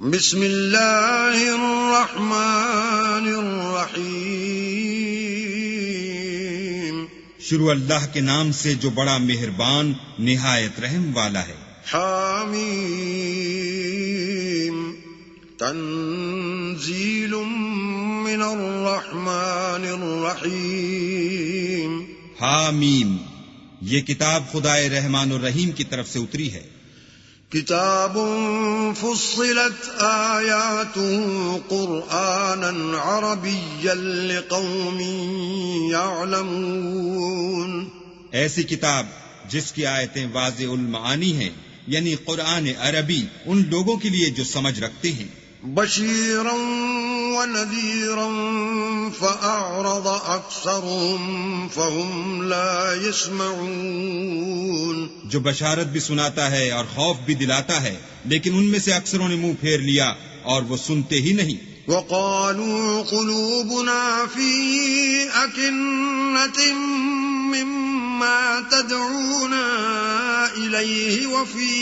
بسم اللہ الرحمن الرحیم شروع اللہ کے نام سے جو بڑا مہربان نہایت رحم والا ہے۔ حامیم تنزیل من الرحمن الرحیم۔ حامیم، یہ کتاب خدائے رحمان الرحیم کی طرف سے اتری ہے۔ کتاب فصلت آیاته قرآنا عربیا لقوم یعلمون۔ ایسی کتاب جس کی آیتیں واضح المعانی ہیں، یعنی قرآن عربی ان لوگوں کے لیے جو سمجھ رکھتے ہیں۔ بشیرا ونذیرا فأعرض اکثرهم فهم لا يسمعون۔ جو بشارت بھی سناتا ہے اور خوف بھی دلاتا ہے، لیکن ان میں سے اکثروں نے منہ پھیر لیا اور وہ سنتے ہی نہیں۔ وقالوا قلوبنا في أكنة مما تدعونا إليه وفي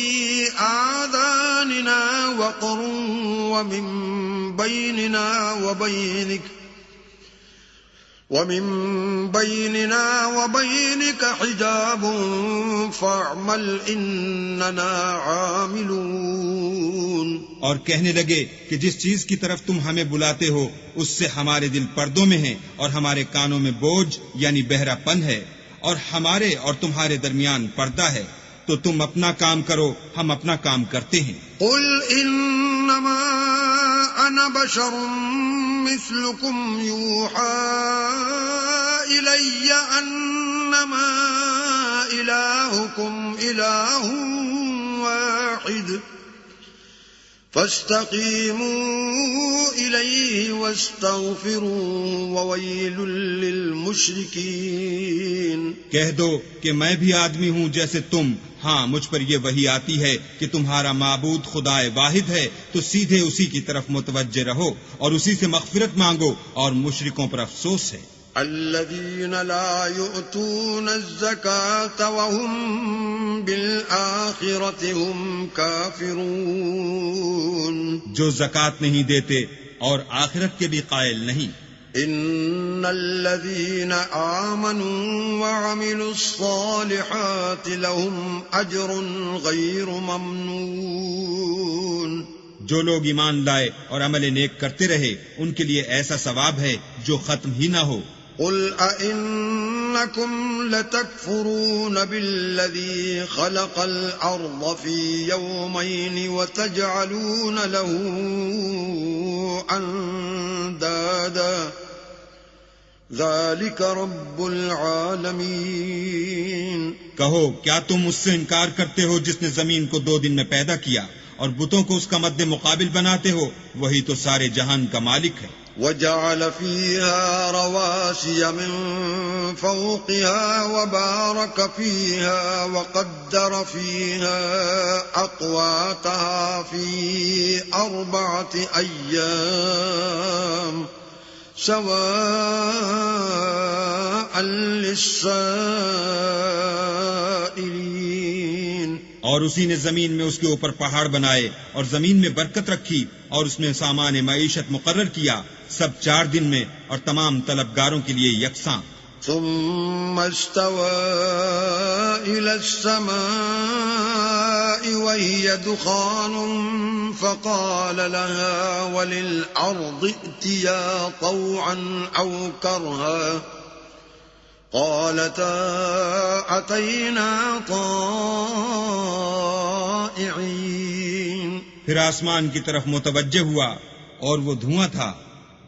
آذاننا وقر ومن بيننا وبينك حجاب فاعمل إننا عاملون۔ اور کہنے لگے کہ جس چیز کی طرف تم ہمیں بلاتے ہو اس سے ہمارے دل پردوں میں ہیں اور ہمارے کانوں میں بوجھ یعنی بہرا پن ہے، اور ہمارے اور تمہارے درمیان پردہ ہے، تو تم اپنا کام کرو، ہم اپنا کام کرتے ہیں۔ قل انما انا بشر مثلكم يوحى الي انما الهكم اله واحد فاستقیموا الیہ واستغفروا وویل للمشرکین۔ کہہ دو کہ میں بھی آدمی ہوں جیسے تم، ہاں مجھ پر یہ وحی آتی ہے کہ تمہارا معبود خدائے واحد ہے، تو سیدھے اسی کی طرف متوجہ رہو اور اسی سے مغفرت مانگو، اور مشرکوں پر افسوس ہے۔ الذین لا یؤتون الزکاة وهم بالآخرة هم کافرون۔ جو زکوٰۃ نہیں دیتے اور آخرت کے بھی قائل نہیں۔ ان الذین آمنوا وعملوا الصالحات لهم اجر غیر ممنون۔ جو لوگ ایمان لائے اور عمل نیک کرتے رہے ان کے لیے ایسا ثواب ہے جو ختم ہی نہ ہو۔ قل أئنكم لتكفرون بالذي خلق الأرض في يومين وتجعلون له أندادا ذلك رب العالمين۔ کہو کیا تم اس سے انکار کرتے ہو جس نے زمین کو 2 دن میں پیدا کیا اور بتوں کو اس کا مد مقابل بناتے ہو؟ وہی تو سارے جہان کا مالک ہے۔ وجعل فيها رواسي من فوقها وبارك فيها وقدر فيها أقواتها في 4 أيام سواء للسائلين۔ اور اسی نے زمین میں اس کے اوپر پہاڑ بنائے اور زمین میں برکت رکھی اور اس میں سامان معیشت مقرر کیا، سب 4 دن میں اور تمام طلبگاروں کے لیے یکساں۔ ثم استوى إلى السماء وهي دخان فقال لها وللأرض ائتيا طوعا أو كرها قالتا أتينا طائعين۔ پھر آسمان کی طرف متوجہ ہوا اور وہ دھواں تھا،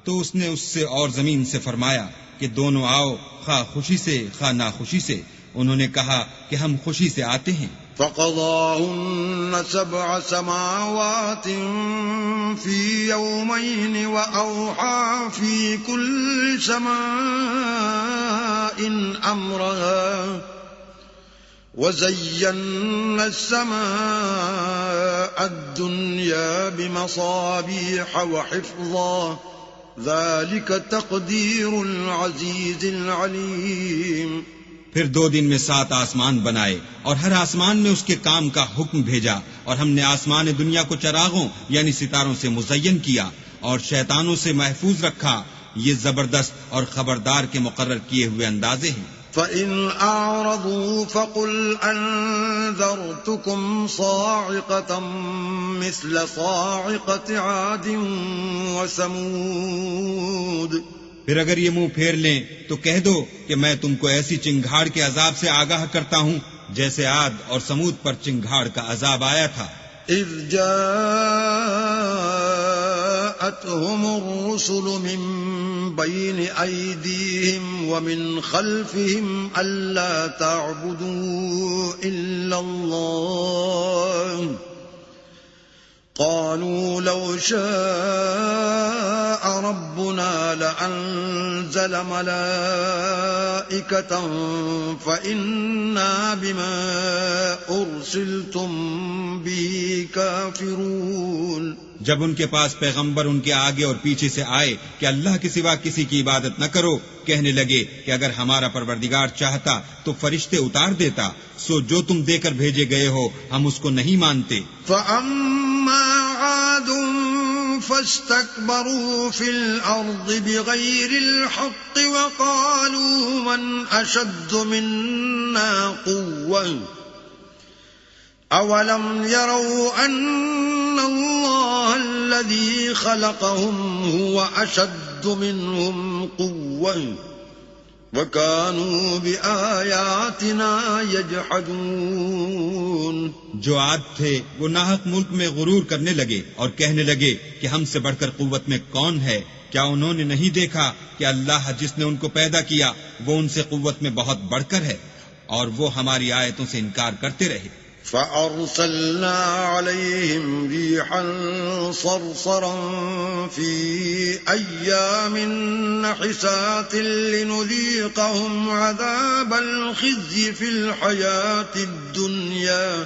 تو اس نے اس سے اور زمین سے فرمایا کہ دونوں آؤ، خواہ خوشی سے خواہ ناخوشی سے۔ انہوں نے کہا کہ ہم خوشی سے آتے ہیں۔ فقضاهن 7 سماوات في يومين وأوحى في كل سماء أمرها وزينا السماء الدنيا بمصابيح وحفظا ذلك تقدير العزيز العليم۔ پھر 2 دن میں 7 آسمان بنائے اور ہر آسمان میں اس کے کام کا حکم بھیجا، اور ہم نے آسمان دنیا کو چراغوں یعنی ستاروں سے مزین کیا اور شیطانوں سے محفوظ رکھا۔ یہ زبردست اور خبردار کے مقرر کیے ہوئے اندازے ہیں۔ فَإِنْ أَعْرَضُوا فَقُلْ أَنذَرْتُكُمْ صَاعِقَةً مِثْلَ صَاعِقَةِ عَادٍ وَثَمُودَ۔ پھر اگر یہ منہ پھیر لیں تو کہہ دو کہ میں تم کو ایسی چنگھاڑ کے عذاب سے آگاہ کرتا ہوں جیسے عاد اور سمود پر چنگھاڑ کا عذاب آیا تھا۔ إِذْ جَاءَتْهُمُ الرُّسُلُ مِنْ بَيْنِ أَيْدِيهِمْ وَمِنْ خَلْفِهِمْ أَلَّا تَعْبُدُوا إِلَّا اللَّهَ قالوا لو شاء ربنا لأنزل ملائكة فإنا بما أرسلتم به كافرون۔ جب ان کے پاس پیغمبر ان کے آگے اور پیچھے سے آئے کہ اللہ کے سوا کسی کی عبادت نہ کرو، کہنے لگے کہ اگر ہمارا پروردگار چاہتا تو فرشتے اتار دیتا، سو جو تم دے کر بھیجے گئے ہو ہم اس کو نہیں مانتے۔ فَأَمَّا عَادٌ فَاسْتَكْبَرُوا فِي الْأَرْضِ بِغَيْرِ الْحَقِّ وَقَالُوا مَنْ أَشَدُّ مِنَّا قُوَّةً أَوَلَمْ يَرَوْا أَنَّ اللَّهَ الَّذِي خَلَقَهُمْ هُوَ أَشَدُّ مِنْهُمْ قُوَّةً وَكَانُوا بِآيَاتِنَا يَجْحَدُونَ۔ جو عاد تھے وہ ناحق ملک میں غرور کرنے لگے اور کہنے لگے کہ ہم سے بڑھ کر قوت میں کون ہے؟ کیا انہوں نے نہیں دیکھا کہ اللہ جس نے ان کو پیدا کیا وہ ان سے قوت میں بہت بڑھ کر ہے، اور وہ ہماری آیتوں سے انکار کرتے رہے۔ فَأَرْسَلْنَا عَلَيْهِمْ رِيحًا صَرْصَرًا فِي أَيَّامٍ نَحِسَاتٍ لِنُذِيقَهُمْ عَذَابَ الْخِزْيِ فِي الْحَيَاةِ الدُّنْيَا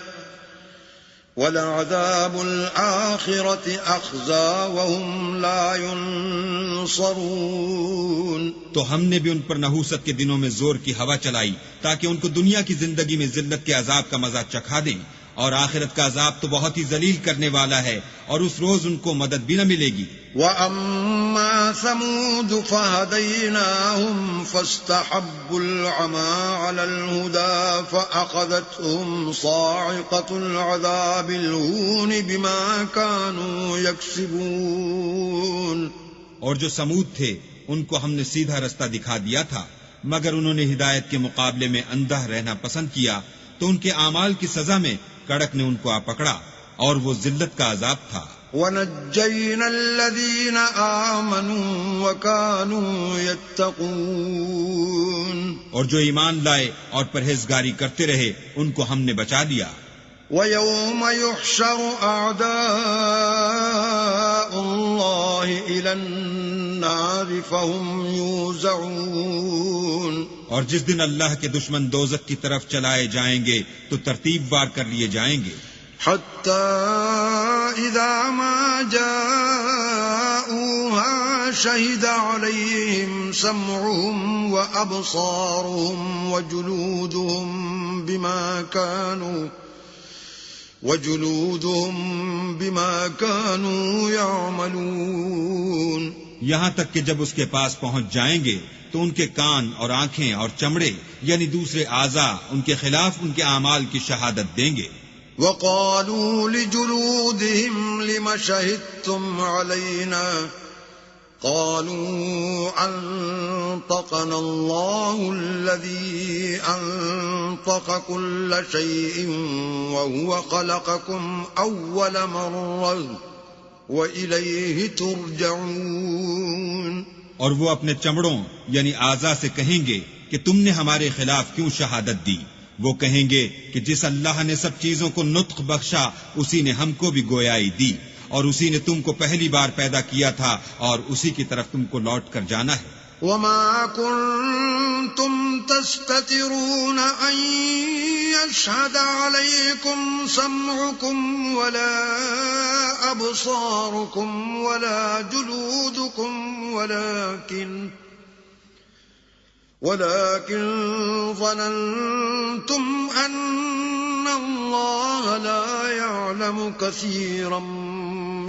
وَلَعَذَابُ الْآخِرَةِ أَخْزَىٰ وَهُمْ لَا يُنصَرُونَ۔ تو ہم نے بھی ان پر نحوست کے دنوں میں زور کی ہوا چلائی تاکہ ان کو دنیا کی زندگی میں ذلت کے عذاب کا مزہ چکھا دیں، اور آخرت کا عذاب تو بہت ہی ذلیل کرنے والا ہے، اور اس روز ان کو مدد بھی نہ ملے گی۔ وَأَمَّا ثَمُودُ فَهَدَيْنَاهُمْ فَاسْتَحَبُّوا الْعَمَىٰ عَلَى الْهُدَىٰ فَأَخَذَتْهُمْ صَاعِقَةُ الْعَذَابِ الْهُونِ بِمَا كَانُوا يَكْسِبُونَ۔ اور جو سمود تھے ان کو ہم نے سیدھا رستہ دکھا دیا تھا، مگر انہوں نے ہدایت کے مقابلے میں اندھا رہنا پسند کیا، تو ان کے اعمال کی سزا میں کڑک نے ان کو آ پکڑا، اور وہ ذلت کا عذاب تھا۔ وَنَجَّيْنَا الَّذِينَ آمَنُوا وَكَانُوا يَتَّقُونَ۔ اور جو ایمان لائے اور پرہیزگاری کرتے رہے ان کو ہم نے بچا لیا۔ وَيَوْمَ يُحْشَرُ أَعْدَاءُ اللَّهِ إِلَى النَّارِ فَهُمْ يُوزَعُونَ۔ اور جس دن اللہ کے دشمن دوزخ کی طرف چلائے جائیں گے تو ترتیب وار کر لیے جائیں گے۔ حَتَّى إِذَا مَا جَاءُوهَا شَهِدَ عَلَيْهِمْ سَمْعُهُمْ وَأَبْصَارُهُمْ وَجُلُودُهُمْ بِمَا كَانُوا يَعْمَلُونَ۔ یہاں تک کہ جب اس کے پاس پہنچ جائیں گے تو ان کے کان اور آنکھیں اور چمڑے یعنی دوسرے اعضاء ان کے خلاف ان کے اعمال کی شہادت دیں گے۔ وَقَالُوا لِجُلُودِهِمْ لِمَ شَهِدتُّمْ عَلَيْنَا قَالُوا أَنطَقَنَا اللَّهُ الَّذِي أَنطَقَ كُلَّ شَيْءٍ وَهُوَ خَلَقَكُمْ أَوَّلَ مَرَّةٍ وَإِلَيْهِ تُرْجَعُونَ۔ اور وہ اپنے چمڑوں یعنی اعضاء سے کہیں گے کہ تم نے ہمارے خلاف کیوں شہادت دی؟ وہ کہیں گے کہ جس اللہ نے سب چیزوں کو نطق بخشا اسی نے ہم کو بھی گویائی دی، اور اسی نے تم کو پہلی بار پیدا کیا تھا، اور اسی کی طرف تم کو لوٹ کر جانا ہے۔ وَمَا كُنتُمْ تَسْتَتِرُونَ أَن يَشْهَدَ عَلَيْكُمْ سَمْعُكُمْ وَلَا أَبْصَارُكُمْ وَلَا جُلُودُكُمْ ولكن ظننتم أن الله لا يعلم كثيرا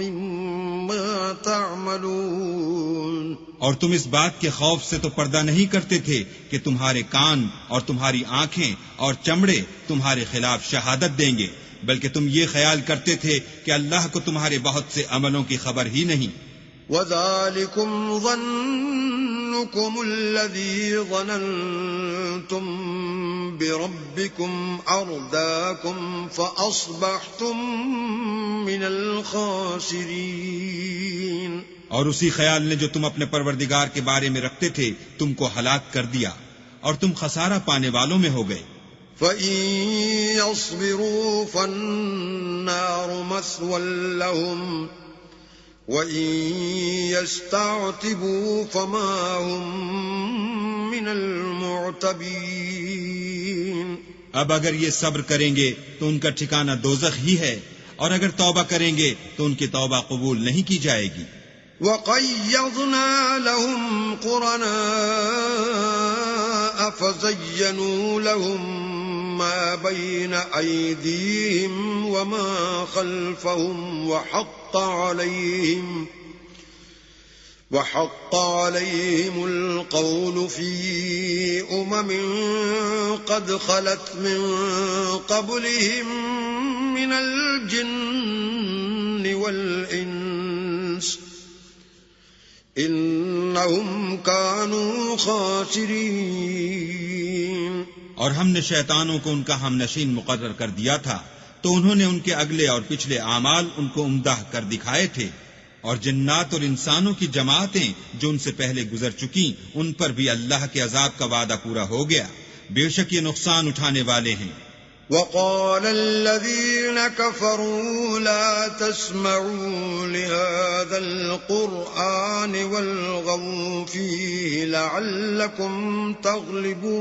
مما تعملون. اور تم اس بات کے خوف سے تو پردہ نہیں کرتے تھے کہ تمہارے کان اور تمہاری آنکھیں اور چمڑے تمہارے خلاف شہادت دیں گے، بلکہ تم یہ خیال کرتے تھے کہ اللہ کو تمہارے بہت سے عملوں کی خبر ہی نہیں. وَذَلِكُمْ ظَنُّكُمُ الَّذِي ظَنَنْتُمْ بِرَبِّكُمْ أَرْدَاكُمْ فَأَصْبَحْتُمْ مِنَ الْخَاسِرِينَ. اور اسی خیال نے جو تم اپنے پروردگار کے بارے میں رکھتے تھے تم کو ہلاک کر دیا اور تم خسارہ پانے والوں میں ہو گئے. فَإِن يَصْبِرُوا فَالنَّارُ مَثْوًى لَهُمْ وَإِن يَسْتَعْتِبُوا فَمَا هُمْ مِنَ الْمُعْتَبِينَ. اب اگر یہ صبر کریں گے تو ان کا ٹھکانہ دوزخ ہی ہے، اور اگر توبہ کریں گے تو ان کی توبہ قبول نہیں کی جائے گی. وَقَيَّضْنَا لَهُمْ قُرَنَاءَ فَزَيَّنُوا لَهُم مَّا بَيْنَ أَيْدِيهِمْ وَمَا خَلْفَهُمْ وَحَقَّ عَلَيْهِمُ الْقَوْلُ فِي أُمَمٍ قَدْ خَلَتْ مِن قَبْلِهِم مِّنَ الْجِنِّ وَالْإِنسِ إِنَّهُمْ كَانُوا خَاسِرِينَ. اور ہم نے شیطانوں کو ان کا ہم نشین مقرر کر دیا تھا تو انہوں نے ان کے اگلے اور پچھلے اعمال ان کو عمدہ کر دکھائے تھے، اور جنات اور انسانوں کی جماعتیں جو ان سے پہلے گزر چکی ان پر بھی اللہ کے عذاب کا وعدہ پورا ہو گیا. بے شک یہ نقصان اٹھانے والے ہیں. وَقَالَ الَّذِينَ كَفَرُوا لَا تَسْمَعُوا لِهَذَا الْقُرْآنِ وَالْغَوْا فِيهِ لَعَلَّكُمْ تَغْلِبُونَ.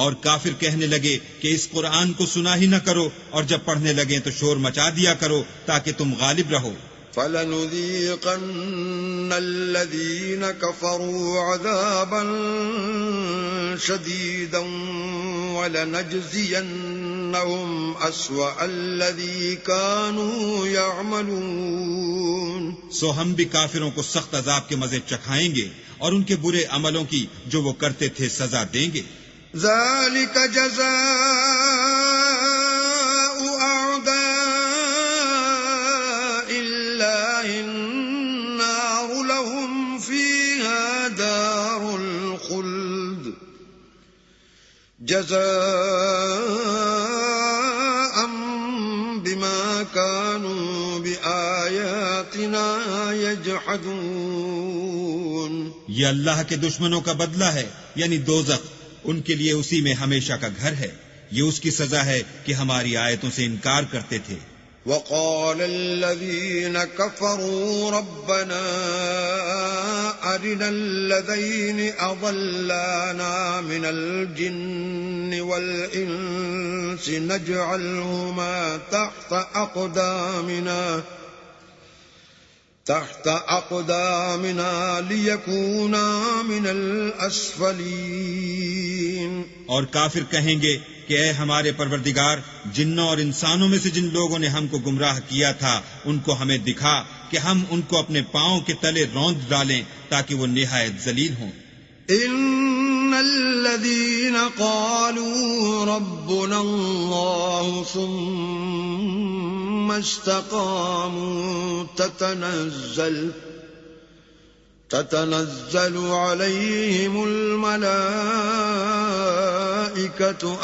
اور کافر کہنے لگے کہ اس قرآن کو سنا ہی نہ کرو، اور جب پڑھنے لگیں تو شور مچا دیا کرو تاکہ تم غالب رہو. فَلَنُذِيقَنَّ الَّذِينَ كَفَرُوا عَذَابًا شَدِيدًا وَلَنَجْزِيَنَّهُمْ أَسْوَأَ الَّذِي كَانُوا يَعْمَلُونَ. سو ہم بھی کافروں کو سخت عذاب کے مزے چکھائیں گے اور ان کے برے عملوں کی جو وہ کرتے تھے سزا دیں گے. ذَلِكَ جَزَاءُ أَعْدَاءِ اللَّهِ النَّارُ لَهُمْ فِيهَا دَارُ الْخُلْدِ جَزَاءً بِمَا كَانُوا بِآيَاتِنَا يَجْحَدُونَ. یہ اللہ کے دشمنوں کا بدلہ ہے، یعنی دوزخ ان کے لیے اسی میں ہمیشہ کا گھر ہے. یہ اس کی سزا ہے کہ ہماری آیتوں سے انکار کرتے تھے. وَقَالَ الَّذِينَ كَفَرُوا رَبَّنَا أَرِنَا الَّذَيْنِ أَضَلَّانَا مِنَ الْجِنِّ وَالْإِنسِ نَجْعَلْهُمَا تحت أقدامنا ليكونا من الأسفلين. اور کافر کہیں گے کہ اے ہمارے پروردگار، جنوں اور انسانوں میں سے جن لوگوں نے ہم کو گمراہ کیا تھا ان کو ہمیں دکھا کہ ہم ان کو اپنے پاؤں کے تلے روند ڈالیں تاکہ وہ نہایت ذلیل ہوں. ان الذين قالوا ربنا الله ثم استقاموا تتنزل عليهم الملائكة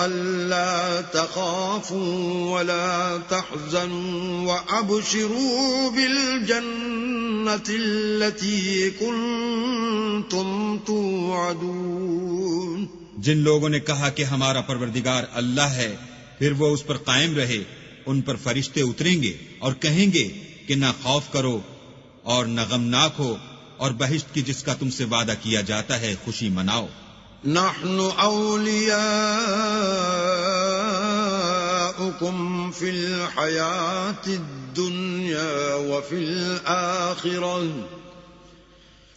ألا تخافوا ولا تحزنوا وأبشروا بالجنة التي كنتم توعدون. جن لوگوں نے کہا کہ ہمارا پروردگار اللہ ہے، پھر وہ اس پر قائم رہے، ان پر فرشتے اتریں گے اور کہیں گے کہ نہ خوف کرو اور نہ غمناک ہو، اور بہشت کی جس کا تم سے وعدہ کیا جاتا ہے خوشی مناؤ. نحن اولیاؤکم فی الحیات الدنیا وفی الآخرہ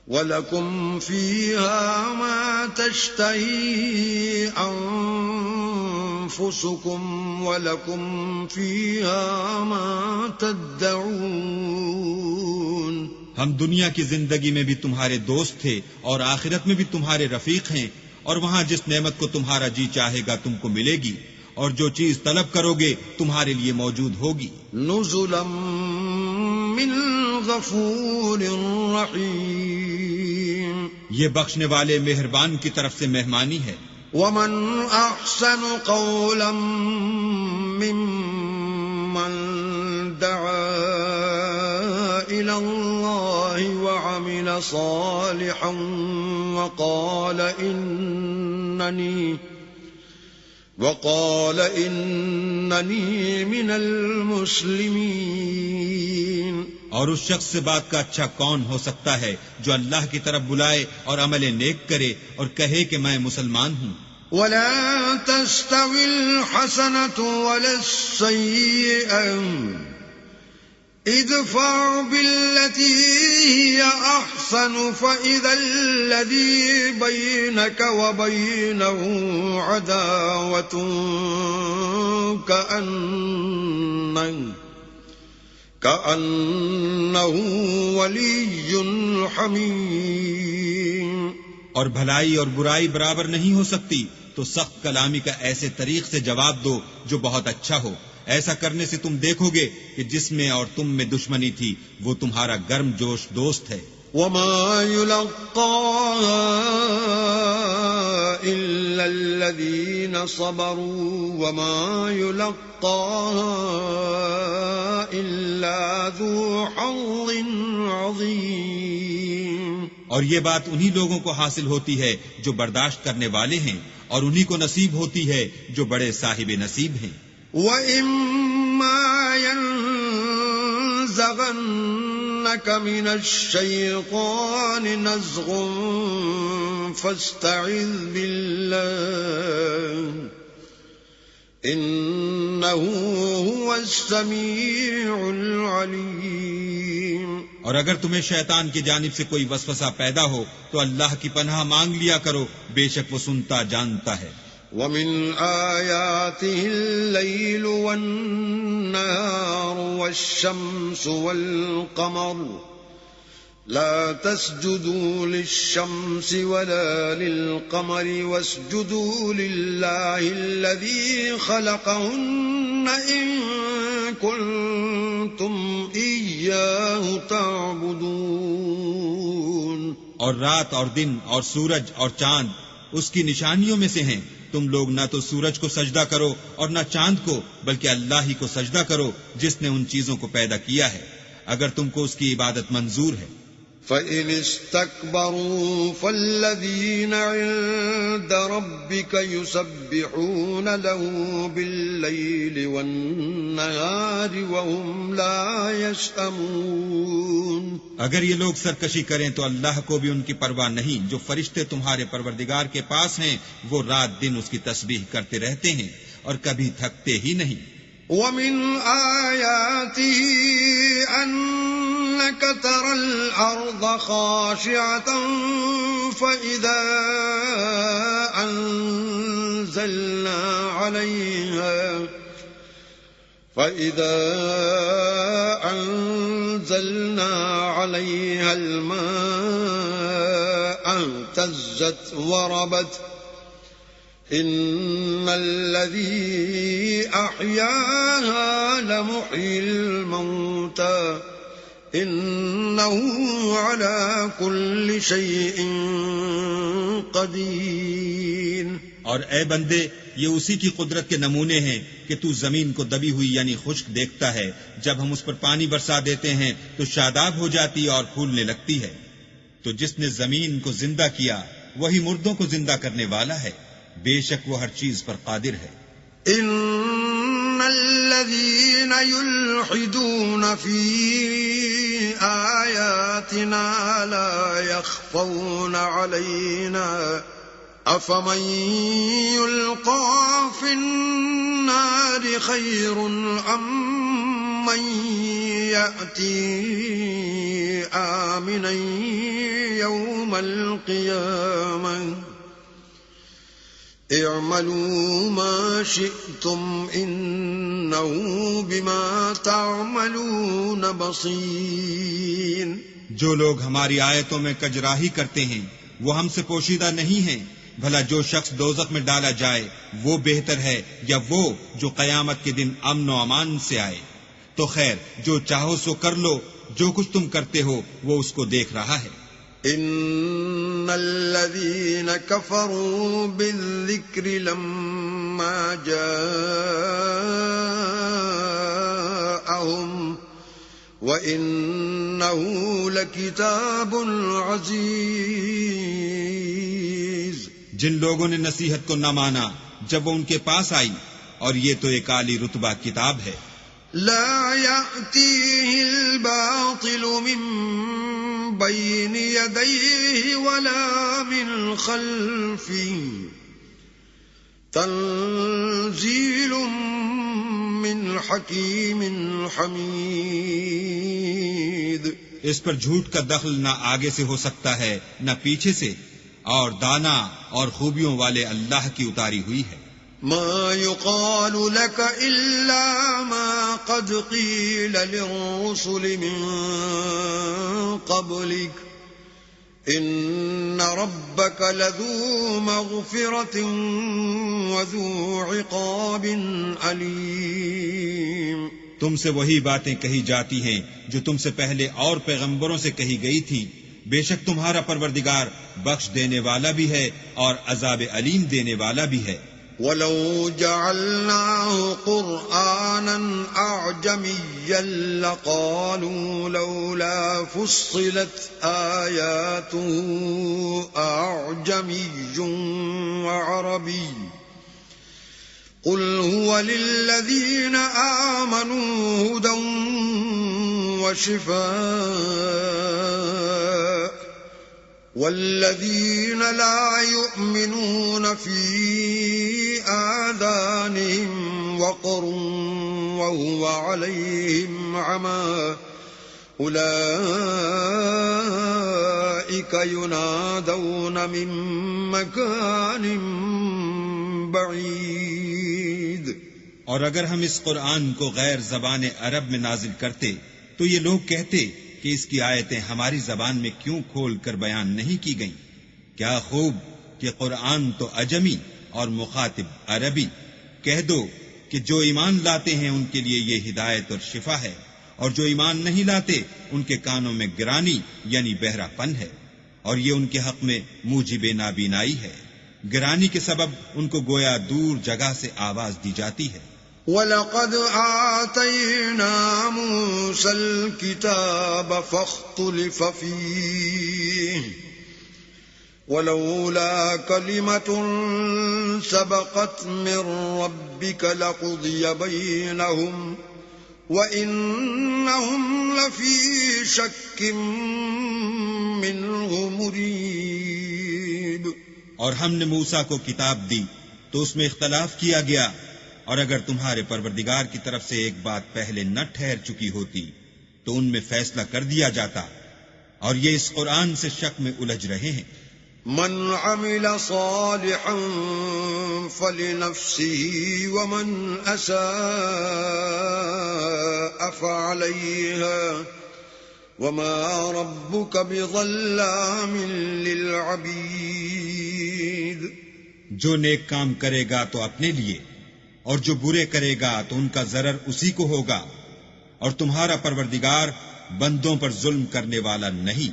وَلَكُمْ فِيهَا مَا تَشْتَهِي أَنفُسُكُمْ وَلَكُمْ فِيهَا مَا تَدَّعُونَ ہم دنیا کی زندگی میں بھی تمہارے دوست تھے اور آخرت میں بھی تمہارے رفیق ہیں، اور وہاں جس نعمت کو تمہارا جی چاہے گا تم کو ملے گی، اور جو چیز طلب کرو گے تمہارے لیے موجود ہوگی۔ نزلا من غفور رحیم، یہ بخشنے والے مہربان کی طرف سے مہمانی ہے۔ ومن احسن قولا ممن دعا الى اللہ وعمل صالحا وقال اننی من المسلمین۔ اور اس شخص سے بات کا اچھا کون ہو سکتا ہے جو اللہ کی طرف بلائے اور عمل نیک کرے اور کہے کہ میں مسلمان ہوں۔ ولا تستوی الحسنة ولا السیئة ادفع بالتي هي احسن فاذا الذي بينك وبينه عداوة كأنه ولي حميم۔ اور بھلائی اور برائی برابر نہیں ہو سکتی، تو سخت کلامی کا ایسے طریق سے جواب دو جو بہت اچھا ہو۔ ایسا کرنے سے تم دیکھو گے کہ جس میں اور تم میں دشمنی تھی وہ تمہارا گرم جوش دوست ہے۔ وما يلقاها إلا الذين صبروا وما يلقاها إلا ذو حظ عظيم۔ اور یہ بات انہی لوگوں کو حاصل ہوتی ہے جو برداشت کرنے والے ہیں، اور انہی کو نصیب ہوتی ہے جو بڑے صاحب نصیب ہیں۔ وَإِمَّا يَنزَغَنَّكَ مِنَ الشَّيْطَانِ نَزْغٌ فَاسْتَعِذْ بِاللَّهِ إِنَّهُ هُوَ السَّمِيعُ الْعَلِيمُ۔ اور اگر تمہیں شیطان کی جانب سے کوئی وسوسہ پیدا ہو تو اللہ کی پناہ مانگ لیا کرو، بے شک وہ سنتا جانتا ہے۔ وَمِنْ آيَاتِهِ اللَّيْلُ وَالنَّهَارُ وَالشَّمْسُ وَالْقَمَرُ لَا تَسْجُدُوا لِلشَّمْسِ وَلَا لِلْقَمَرِ وَاسْجُدُوا لِلَّهِ الَّذِي خَلَقَهُنَّ إِن كُنتُمْ إِيَّاهُ تَعْبُدُونَ۔ اور رات اور دن اور سورج اور چاند اس کی نشانیوں میں سے ہیں، تم لوگ نہ تو سورج کو سجدہ کرو اور نہ چاند کو، بلکہ اللہ ہی کو سجدہ کرو جس نے ان چیزوں کو پیدا کیا ہے، اگر تم کو اس کی عبادت منظور ہے۔ فَإِنِ اسْتَكْبَرُوا فَالَّذِينَ عِندَ رَبِّكَ يُسَبِّحُونَ لَهُ بِاللَّيْلِ وَالنَّهَارِ وَهُمْ لَا يَسْأَمُونَ۔ اگر یہ لوگ سرکشی کریں تو اللہ کو بھی ان کی پرواہ نہیں، جو فرشتے تمہارے پروردگار کے پاس ہیں وہ رات دن اس کی تسبیح کرتے رہتے ہیں اور کبھی تھکتے ہی نہیں۔ وَمِنْ آيَاتِهِ أَنَّكَ تَرَى الْأَرْضَ خَاشِعَةً فَإِذَا أَنزَلْنَا عَلَيْهَا الْمَاءَ اهْتَزَّتْ وَرَبَتْ إِنَّ الَّذِي أَحْيَاهَا لَمُحْيِي الْمَوْتَى إِنَّهُ عَلَى كُلِّ شَيْءٍ قَدِيرٌ۔ اور اے بندے، یہ اسی کی قدرت کے نمونے ہیں کہ تو زمین کو دبی ہوئی یعنی خشک دیکھتا ہے، جب ہم اس پر پانی برسا دیتے ہیں تو شاداب ہو جاتی اور پھولنے لگتی ہے۔ تو جس نے زمین کو زندہ کیا وہی مردوں کو زندہ کرنے والا ہے، بے شک وہ ہر چیز پر قادر ہے۔ ان الذين يلحدون في آياتنا لا يخفون علينا افمن يلقى في النار خير ام من يأتي آمنا يوم القيامة اعملوا ما شئتم إنه بما تعملون بصير. جو لوگ ہماری آیتوں میں کجراہی کرتے ہیں وہ ہم سے پوشیدہ نہیں ہیں. بھلا جو شخص دوزخ میں ڈالا جائے وہ بہتر ہے یا وہ جو قیامت کے دن امن و امان سے آئے؟ تو خیر جو چاہو سو کر لو، جو کچھ تم کرتے ہو وہ اس کو دیکھ رہا ہے. ان الذين كفروا بالذكر لما جاءهم وإنه لكتاب عزيز. جن لوگوں نے نصیحت کو نہ مانا جب وہ ان کے پاس آئی، اور یہ تو ایک عالی رتبہ کتاب ہے. لا يأتيه الباطل من بين يديه ولا من خلفه تنزيل من حكيم حميد. اس پر جھوٹ کا دخل نہ آگے سے ہو سکتا ہے نہ پیچھے سے، اور دانا اور خوبیوں والے اللہ کی اتاری ہوئی ہے. ما يقال لك إلا ما قد قيل للرسل من قبلك إن ربك لذو مغفرة وذو عقاب أليم. تم سے وہی باتیں کہی جاتی ہیں جو تم سے پہلے اور پیغمبروں سے کہی گئی تھی. بے شک تمہارا پروردگار بخش دینے والا بھی ہے اور عذاب علیم دینے والا بھی ہے. وَلَوْ جَعَلْنَاهُ قُرْآنًا أَعْجَمِيًّا لَقَالُوا لَوْلَا فُصِّلَتْ آيَاتُهُ أَعْجَمِيٌّ وَعَرَبِيٌّ قُلْ هُوَ لِلَّذِينَ آمَنُوا هُدًى وَشِفَاءٌ وَالَّذِينَ لَا يُؤْمِنُونَ فِي آذَانِهِمْ وَقْرٌ وَهُوَ عَلَيْهِمْ عَمًى أُولَئِكَ يُنَادَوْنَ مِن مَّكَانٍ بَعِيدٍ. اور اگر ہم اس قرآن کو غیر زبان عرب میں نازل کرتے تو یہ لوگ کہتے کہ اس کی آیتیں ہماری زبان میں کیوں کھول کر بیان نہیں کی گئیں؟ کیا خوب کہ قرآن تو عجمی اور مخاطب عربی. کہہ دو کہ جو ایمان لاتے ہیں ان کے لیے یہ ہدایت اور شفا ہے، اور جو ایمان نہیں لاتے ان کے کانوں میں گرانی یعنی بہرا پن ہے، اور یہ ان کے حق میں موجب نابینائی ہے. گرانی کے سبب ان کو گویا دور جگہ سے آواز دی جاتی ہے. وَلَقَدْ آتَيْنَا مُوسَى الْكِتَابَ فَاخْتُلِفَ فِيهِ وَلَوْلَا كَلِمَةٌ سَبَقَتْ مِنْ رَبِّكَ لَقُضِيَ بَيْنَهُمْ وَإِنَّهُمْ لَفِي شَكٍّ مِّنْهُ مُرِيبٍ. اور ہم نے موسیٰ کو کتاب دی تو اس میں اختلاف کیا گیا، اور اگر تمہارے پروردگار کی طرف سے ایک بات پہلے نہ ٹھہر چکی ہوتی تو ان میں فیصلہ کر دیا جاتا، اور یہ اس قرآن سے شک میں الجھ رہے ہیں. من عمل صالحا فلنفسه ومن أساء فعليها وما ربك بظلام للعبيد. جو نیک کام کرے گا تو اپنے لیے، اور جو برے کرے گا تو ان کا ضرر اسی کو ہوگا، اور تمہارا پروردگار بندوں پر ظلم کرنے والا نہیں.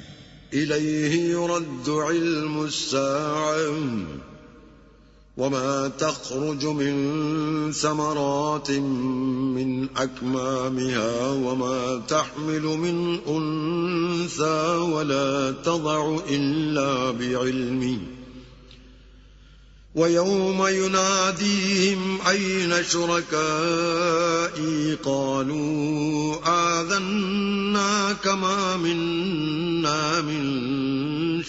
إليه يرد علم الساعة وما تخرج من ثمرات من أكمامها وما تحمل من أنثى ولا تضع إلا بعلمه ويوم يناديهم أين شركائي قالوا آذناك ما منا من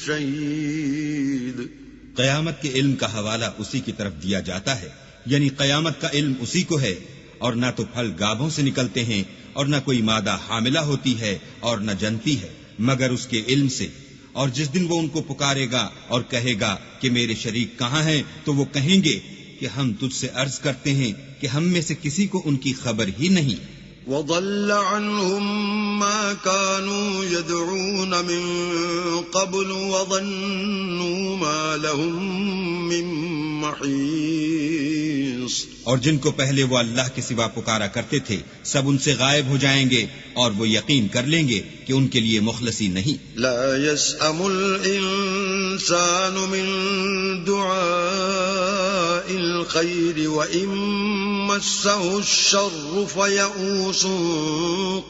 شهيد. قیامت کے علم کا حوالہ اسی کی طرف دیا جاتا ہے، یعنی قیامت کا علم اسی کو ہے، اور نہ تو پھل گابھوں سے نکلتے ہیں اور نہ کوئی مادہ حاملہ ہوتی ہے اور نہ جنتی ہے مگر اس کے علم سے، اور جس دن وہ ان کو پکارے گا اور کہے گا کہ میرے شریک کہاں ہیں، تو وہ کہیں گے کہ ہم تجھ سے عرض کرتے ہیں کہ ہم میں سے کسی کو ان کی خبر ہی نہیں۔ وضل عنهم ما كانوا يدعون من قبل وظنوا ما لهم من محيص، اور جن کو پہلے وہ اللہ کے سوا پکارا کرتے تھے سب ان سے غائب ہو جائیں گے، اور وہ یقین کر لیں گے کہ ان کے لیے مخلصی نہیں۔ لا يسأم الإنسان من دعاء الخير وإن مسه الشر فيئوس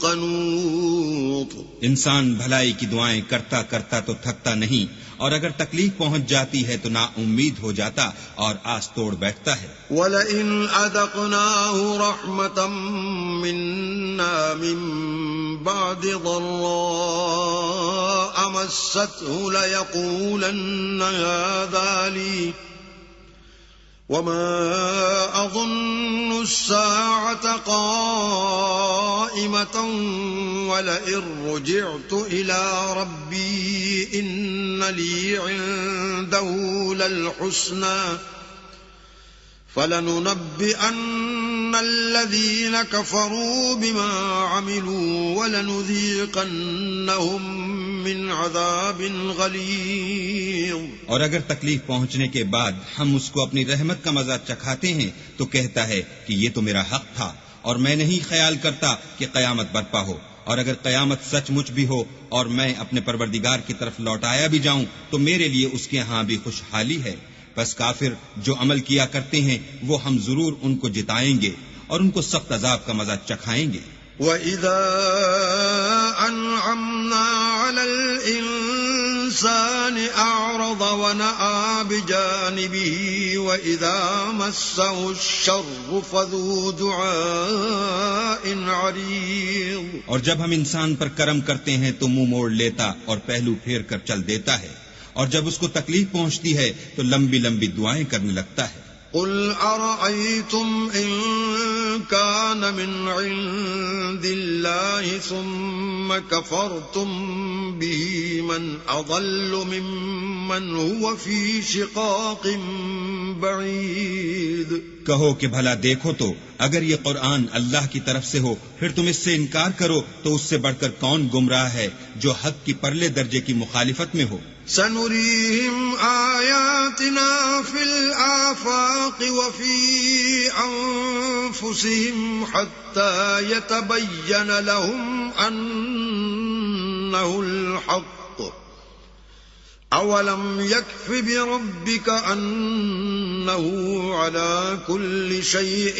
قنوط، انسان بھلائی کی دعائیں کرتا کرتا تو تھکتا نہیں، اور اگر تکلیف پہنچ جاتی ہے تو نا امید ہو جاتا اور آس توڑ بیٹھتا ہے۔ وَلَئِنْ أَذَقْنَاهُ رَحْمَةً مِنَّا مِن بَعْدِ ضَرَّاءَ مَسَّتْهُ لَيَقُولَنَّ هَذَا لِي وَمَا أَظُنُّ السَّاعَةَ قَائِمَةً وَلَئِن رُّجِعْتُ إِلَى رَبِّي إِنَّ لِي عِندَهُ لَلْحُسْنَى فَلَنُنَبِّئَنَّ الَّذِينَ كَفَرُوا بِمَا عَمِلُوا وَلَنُذِيقَنَّهُم مِّنْ عَذَابٍ غَلِيظٍ۔ اور اگر تکلیف پہنچنے کے بعد ہم اس کو اپنی رحمت کا مزہ چکھاتے ہیں تو کہتا ہے کہ یہ تو میرا حق تھا، اور میں نہیں خیال کرتا کہ قیامت برپا ہو، اور اگر قیامت سچ مچ بھی ہو اور میں اپنے پروردگار کی طرف لوٹایا بھی جاؤں تو میرے لیے اس کے ہاں بھی خوشحالی ہے۔ بس کافر جو عمل کیا کرتے ہیں وہ ہم ضرور ان کو جتائیں گے اور ان کو سخت عذاب کا مزہ چکھائیں گے۔ وَإِذَا أَنْعَمْنَا عَلَى الْإِنسَانِ أَعْرَضَ وَنَأَىٰ بِجَانِبِهِ وَإِذَا مَسَّهُ الشَّرُّ فَذُو دُعَاءٍ عَرِيضٍ، اور جب ہم انسان پر کرم کرتے ہیں تو منہ موڑ لیتا اور پہلو پھیر کر چل دیتا ہے، اور جب اس کو تکلیف پہنچتی ہے تو لمبی لمبی دعائیں کرنے لگتا ہے۔ قُلْ أَرَأَيْتُمْ إِن كَانَ مِنْ عِندِ اللَّهِ ثُمَّ كَفَرْتُمْ بِهِ مَنْ أَضَلُّ مِمَّنْ هُوَ فِي شِقَاقٍ بَعِيدٍ۔ کہو کہ بھلا دیکھو تو اگر یہ قرآن اللہ کی طرف سے ہو پھر تم اس سے انکار کرو تو اس سے بڑھ کر کون گمراہ ہے جو حق کی پرلے درجے کی مخالفت میں ہو۔ سَنُرِيهِمْ آيَاتِنَا فِي الْآفَاقِ وَفِي أَنفُسِهِمْ حَتَّى يَتَبَيَّنَ لَهُمْ أَنَّهُ الْحَقُّ أَوَلَمْ يَكْفِ بِرَبِّكَ أَنَّهُ عَلَى كُلِّ شَيْءٍ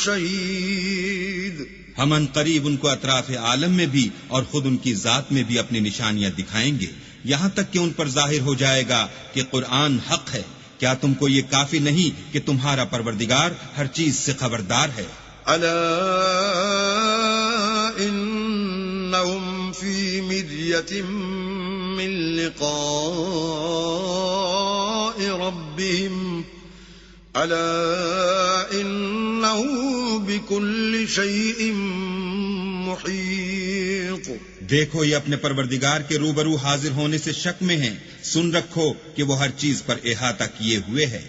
شَهِيدٌ۔ ہم ان قریب ان کو اطراف عالم میں بھی اور خود ان کی ذات میں بھی اپنی نشانیاں دکھائیں گے، یہاں تک کہ ان پر ظاہر ہو جائے گا کہ قرآن حق ہے۔ کیا تم کو یہ کافی نہیں کہ تمہارا پروردگار ہر چیز سے خبردار ہے؟ أَلَا إِنَّهُمْ فِي مِرْيَةٍ مِّن لِقَاءِ رَبِّهِمْ أَلَا إِنَّهُ بِكُلِّ شَيْءٍ مُحِيطٌ۔ دیکھو یہ اپنے پروردگار کے روبرو حاضر ہونے سے شک میں ہیں، سن رکھو کہ وہ ہر چیز پر احاطہ کیے ہوئے ہے۔